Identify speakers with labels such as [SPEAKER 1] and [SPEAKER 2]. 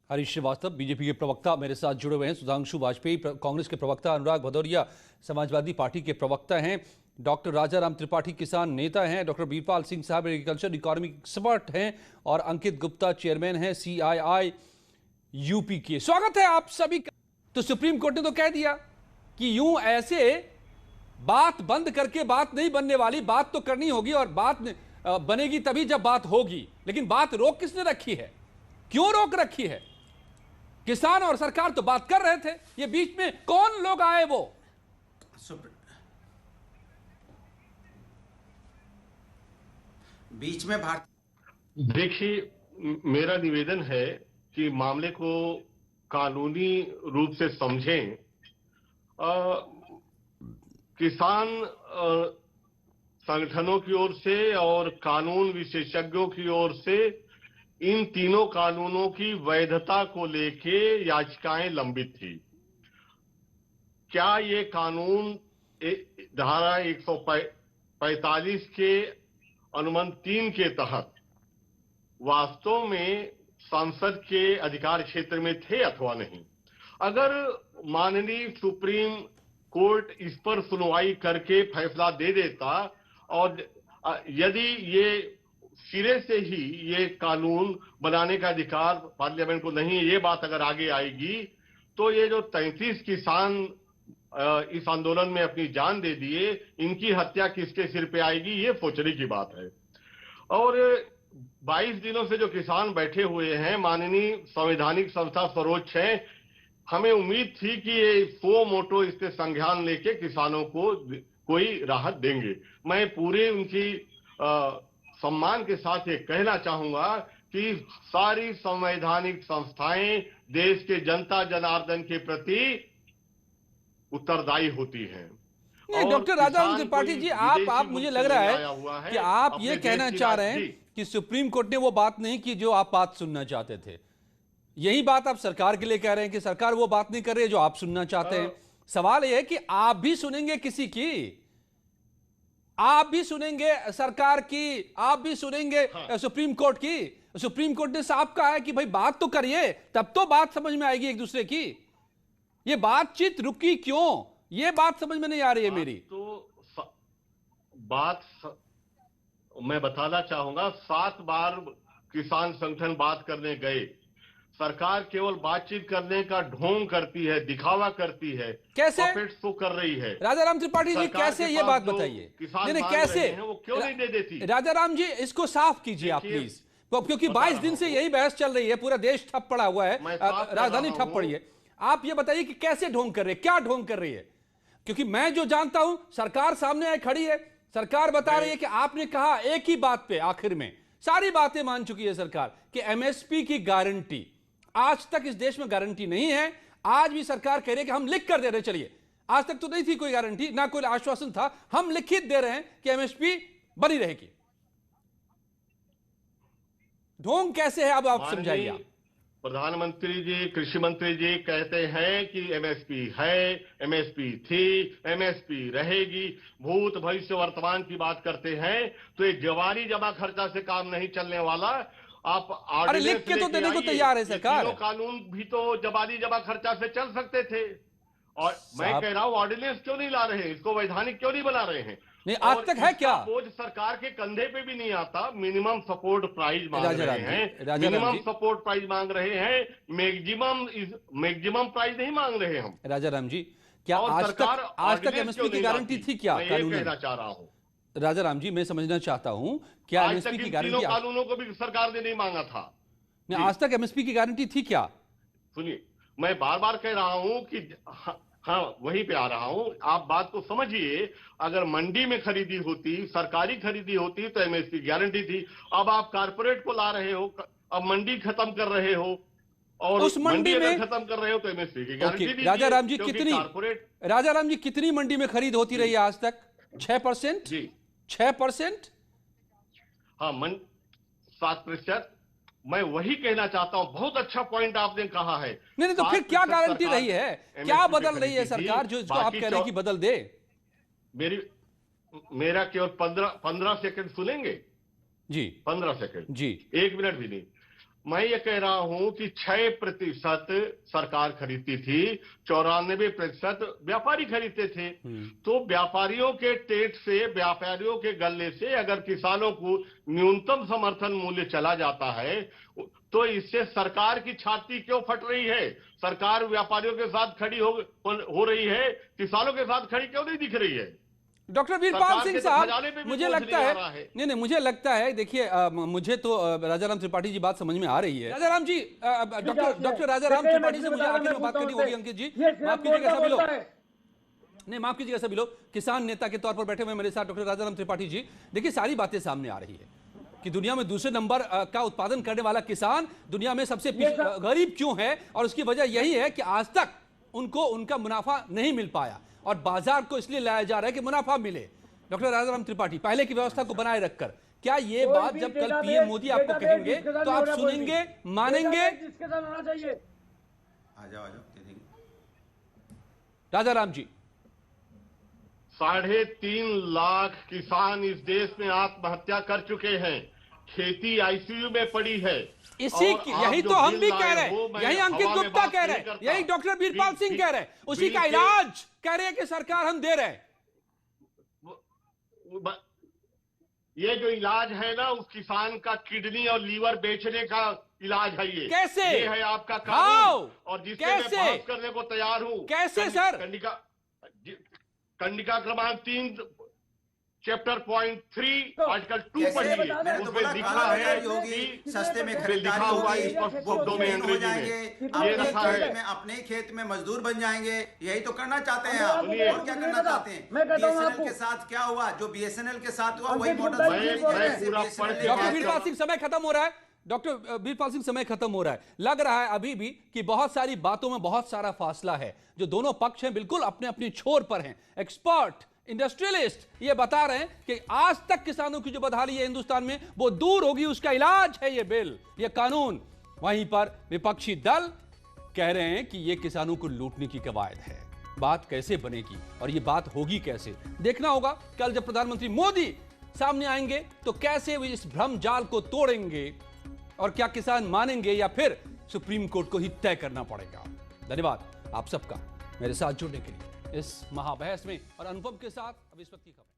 [SPEAKER 1] Harish Srivastava BJP के प्रवक्ता मेरे साथ जुड़े हुए हैं। सुधांशु वाजपेयी कांग्रेस के प्रवक्ता, अनुराग भदौरिया समाजवादी पार्टी के प्रवक्ता हैं, डॉक्टर राजाराम त्रिपाठी किसान नेता हैं, डॉक्टर बीरपाल सिंह साहब एग्रीकल्चर इकोनॉमिक एक्सपर्ट हैं और अंकित गुप्ता चेयरमैन हैं CII यूपी के। स्वागत है आप सभी का। तो सुप्रीम कोर्ट ने तो कह दिया कि यूं ऐसे बात बंद करके बात नहीं बनने वाली, बात तो करनी होगी और बात बनेगी तभी जब बात होगी। लेकिन बात रोक किसने रखी है, क्यों रोक रखी है? किसान और सरकार तो बात कर रहे थे, ये बीच में कौन लोग आए? वो
[SPEAKER 2] बीच में
[SPEAKER 3] देखिए, मेरा निवेदन है कि मामले को कानूनी रूप से समझें। किसान संगठनों की ओर से और कानून विशेषज्ञों की ओर से इन तीनों कानूनों की वैधता को लेके याचिकाएं लंबित थी। क्या ये कानून धारा 145 के अनुबंध 3 के तहत वास्तव में संसद के अधिकार क्षेत्र में थे अथवा नहीं? अगर माननीय सुप्रीम कोर्ट इस पर सुनवाई करके फैसला दे देता और यदि ये सिरे से ही ये कानून बनाने का अधिकार पार्लियामेंट को नहीं है, ये बात अगर आगे आएगी तो ये जो 33 किसान इस आंदोलन में अपनी जान दे दिए, इनकी हत्या किसके सिर पे आएगी, ये सोचने की बात है। और 22 दिनों से जो किसान बैठे हुए हैं, माननीय संवैधानिक संस्था सर्वोच्च है, हमें उम्मीद थी कि ये सो मोटो इसके संज्ञान लेके किसानों को कोई राहत देंगे। मैं पूरे उनकी सम्मान के साथ ये कहना चाहूंगा कि सारी संवैधानिक संस्थाएं देश के जनता जनार्दन के प्रति उत्तरदायी होती हैं।
[SPEAKER 1] नहीं, डॉक्टर राजाराम त्रिपाठी जी, आप मुझे लग रहा है कि आप ये कहना चाह रहे हैं कि सुप्रीम कोर्ट ने वो बात नहीं की जो आप बात सुनना चाहते थे। यही बात आप सरकार के लिए कह रहे हैं कि सरकार वो बात नहीं कर रही है जो आप सुनना चाहते हैं। सवाल यह है कि आप भी सुनेंगे किसी की, आप भी सुनेंगे सरकार की, आप भी सुनेंगे सुप्रीम कोर्ट की। सुप्रीम कोर्ट ने साफ कहा है कि भाई बात तो करिए, तब तो बात समझ में आएगी एक दूसरे की। ये बातचीत रुकी क्यों, ये बात समझ में नहीं आ रही है मेरी।
[SPEAKER 3] तो मैं बताना चाहूंगा, 7 बार किसान संगठन बात करने गए। सरकार केवल बातचीत करने का ढोंग करती है, दिखावा करती है,
[SPEAKER 1] कैसे
[SPEAKER 3] शो कर रही है।
[SPEAKER 1] राजाराम त्रिपाठी जी, कैसे ये बात बताइए? नहीं, कैसे
[SPEAKER 3] वो क्यों नहीं दे देती?
[SPEAKER 1] राजाराम जी, इसको साफ कीजिए आप प्लीज, क्योंकि 22 दिन से यही बहस चल रही है, पूरा देश ठप पड़ा हुआ है, राजधानी ठप पड़ी है। आप ये बताइए कि कैसे ढोंग कर रही है, क्या ढोंग कर रही है? क्योंकि मैं जो जानता हूं, सरकार सामने खड़ी है, सरकार बता रही है कि आपने कहा एक ही बात पे, आखिर में सारी बातें मान चुकी है सरकार कि MSP की गारंटी, आज तक इस देश में गारंटी नहीं है। आज भी सरकार कह रही है कि हम लिख कर दे रहे, चलिए, आज तक तो नहीं थी कोई गारंटी, ना कोई आश्वासन था, हम लिखित दे रहे हैं कि MSP बनी रहेगी। ढोंग कैसे है, अब आप समझाइए।
[SPEAKER 3] प्रधानमंत्री जी, कृषि मंत्री जी कहते हैं कि MSP है, MSP थी, MSP रहेगी, भूत भविष्य वर्तमान की बात करते हैं। तो ये जवारी जमा खर्चा से काम नहीं चलने वाला। आप
[SPEAKER 1] अरे लिख के तो देने को तैयार है सरकार।
[SPEAKER 3] कानून भी तो जवारी जमा खर्चा से चल सकते थे। और मैं कह रहा हूं, ऑर्डिनेंस क्यों नहीं ला रहे हैं, इसको वैधानिक क्यों नहीं बना रहे हैं?
[SPEAKER 1] नहीं, आज तक है क्या?
[SPEAKER 3] बोझ सरकार के कंधे पे भी नहीं आता। मिनिमम सपोर्ट प्राइस मांग रहे हैं, मिनिमम सपोर्ट प्राइस मांग रहे हैं, मैक्सिमम प्राइस नहीं मांग रहे हम।
[SPEAKER 1] राजाराम जी, क्या आज तक MSP की गारंटी थी क्या?
[SPEAKER 3] कानून कहना चाह रहा हूं
[SPEAKER 1] राजाराम जी, मैं समझना चाहता हूं, क्या MSP की गारंटी?
[SPEAKER 3] कानूनों को भी सरकार ने नहीं मांगा था।
[SPEAKER 1] नहीं, आज तक MSP की गारंटी थी क्या?
[SPEAKER 3] सुनिए, मैं बार बार कह रहा हूं कि हाँ, वहीं पे आ रहा हूं, आप बात को समझिए। अगर मंडी में खरीदी होती, सरकारी खरीदी होती, तो MSP गारंटी थी। अब आप कारपोरेट को ला रहे हो, अब मंडी खत्म कर रहे हो, और
[SPEAKER 1] उस मंडी में
[SPEAKER 3] खत्म कर रहे हो तो MSP की गारंटी दीजिए।
[SPEAKER 1] राजाराम जी, कितनी मंडी में खरीद होती रही है आज तक? 6%? जी, 6%?
[SPEAKER 3] हाँ, 7%। मैं वही कहना चाहता हूं, बहुत अच्छा पॉइंट आपने कहा है।
[SPEAKER 1] नहीं, तो फिर क्या गारंटी रही है, क्या बदल रही है सरकार जो इसको आप कह रहे हैं कि बदल दे?
[SPEAKER 3] मेरा केवल 15 सेकंड सुनेंगे
[SPEAKER 1] जी?
[SPEAKER 3] 15 सेकंड
[SPEAKER 1] जी,
[SPEAKER 3] 1 मिनट भी नहीं। मैं ये कह रहा हूं कि 6% सरकार खरीदती थी, 94% व्यापारी खरीदते थे। तो व्यापारियों के टेट से, व्यापारियों के गले से अगर किसानों को न्यूनतम समर्थन मूल्य चला जाता है तो इससे सरकार की छाती क्यों फट रही है? सरकार व्यापारियों के साथ खड़ी हो रही है, किसानों के साथ खड़ी क्यों नहीं दिख रही है?
[SPEAKER 1] डॉक्टर वीरपाल सिंह साहब, मुझे लगता है नहीं, मुझे लगता है, देखिए मुझे तो राजाराम त्रिपाठी जी बात समझ में आ रही है। राजाराम जी, डॉक्टर राजाराम त्रिपाठी से मुझे आखिर में बात करनी होगी। अंकित जी माफ कीजिएगा, सभी लोग नहीं, माफ कीजिएगा सभी लोग, किसान नेता के तौर पर बैठे हुए मेरे साथ डॉक्टर राजाराम त्रिपाठी जी। देखिए सारी बातें सामने आ रही है कि दुनिया में दूसरे नंबर का उत्पादन करने वाला किसान दुनिया में सबसे गरीब क्यों है, और उसकी वजह यही है कि आज तक उनको उनका मुनाफा नहीं मिल पाया और बाजार को इसलिए लाया जा रहा है कि मुनाफा मिले। डॉक्टर राजाराम त्रिपाठी, पहले की व्यवस्था को बनाए रखकर, क्या ये बात जब कल पीएम मोदी आपको कहेंगे तो आप सुनेंगे, मानेंगे?
[SPEAKER 2] आ जाओ
[SPEAKER 1] राजाराम जी,
[SPEAKER 3] 3.5 लाख किसान इस देश में आत्महत्या कर चुके हैं, खेती आईसीयू में पड़ी है।
[SPEAKER 1] यही तो हम भी कह रहे हैं, यही अंकित गुप्ता कह रहे हैं, यही डॉक्टर वीरपाल सिंह कह रहे हैं, उसी का इलाज कह रहे हैं कि सरकार हम दे रहे हैं।
[SPEAKER 3] ये जो इलाज है ना, उस किसान का किडनी और लीवर बेचने का इलाज है। ये
[SPEAKER 1] कैसे?
[SPEAKER 3] ये है आपका कानून, और जिससे मैं बहस करने को तैयार हूं।
[SPEAKER 1] कैसे सर?
[SPEAKER 3] कंडिका क्रमांक 3 चैप्टर पॉइंट 3 आर्टिकल 2 पढ़िए, उसमें लिखा है कि
[SPEAKER 2] सस्ते में
[SPEAKER 3] लिखा हुआ है स्पष्ट शब्दों में अंग्रेजी में, ये रखा है।
[SPEAKER 2] अपने खेत में मजदूर बन जाएंगे, यही तो करना चाहते हैं आप। और क्या करना चाहते हैं? बीएसएनएल के साथ क्या हुआ? जो बीएसएनएल के साथ हुआ वही मॉडल।
[SPEAKER 1] डॉक्टर वीरपाल सिंह, समय खत्म हो रहा है। डॉक्टर वीरपाल सिंह, समय खत्म हो रहा है। लग रहा है अभी भी कि बहुत सारी बातों में बहुत सारा फासला है। जो दोनों पक्ष हैं बिल्कुल अपने अपने छोर पर हैं। एक्सपर्ट, इंडस्ट्रियलिस्ट ये बता रहे हैं कि आज तक किसानों की जो बदहाली है हिंदुस्तान में वो दूर होगी, उसका इलाज है ये बिल, ये कानून। वहीं पर विपक्षी दल कह रहे हैं कि ये किसानों को लूटने की कवायद है। बात कैसे बनेगी और ये बात होगी कैसे, देखना होगा। कल जब प्रधानमंत्री मोदी सामने आएंगे तो कैसे वे इस भ्रम जाल को तोड़ेंगे, और क्या किसान मानेंगे या फिर सुप्रीम कोर्ट को ही तय करना पड़ेगा। धन्यवाद आप सबका मेरे साथ जुड़ने के लिए इस महाबहस में, और अनुभव के साथ अब इस वक्त की खबर।